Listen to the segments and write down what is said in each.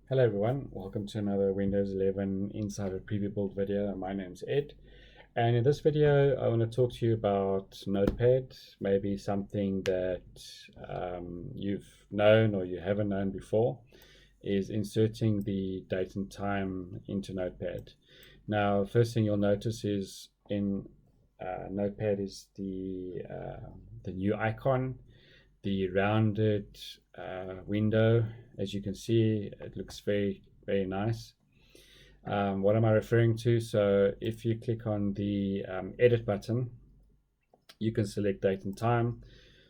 Hello everyone, welcome to another Windows 11 Insider Preview Build video. My name's Ed, and in this video I want to talk to you about Notepad, maybe something that you've known or you haven't known before, is inserting the date and time into Notepad. Now, first thing you'll notice is in Notepad is the new icon, the rounded window. As you can see, it looks very nice. What am I referring to? So if you click on the edit button, you can select date and time.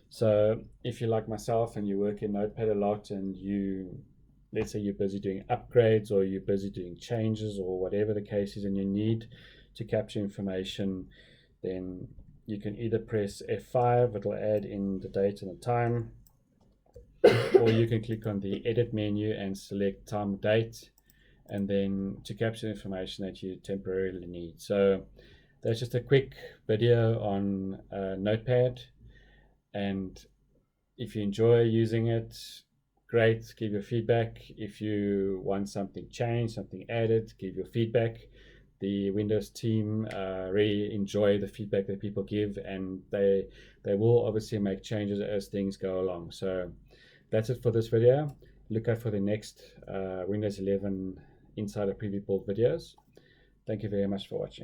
So if you're like myself and you work in Notepad a lot, and let's say you're busy doing upgrades or you're busy doing changes or whatever the case is, and you need to capture information, then you can either press F5, it'll add in the date and the time, or you can click on the edit menu and select time date, and then to capture information that you temporarily need. So that's just a quick video on Notepad, and if you enjoy using it, great, give your feedback. If you want something changed, something added, give your feedback. The Windows team really enjoy the feedback that people give, and they will obviously make changes as things go along. So that's it for this video. Look out for the next Windows 11 Insider Preview Build videos. Thank you very much for watching.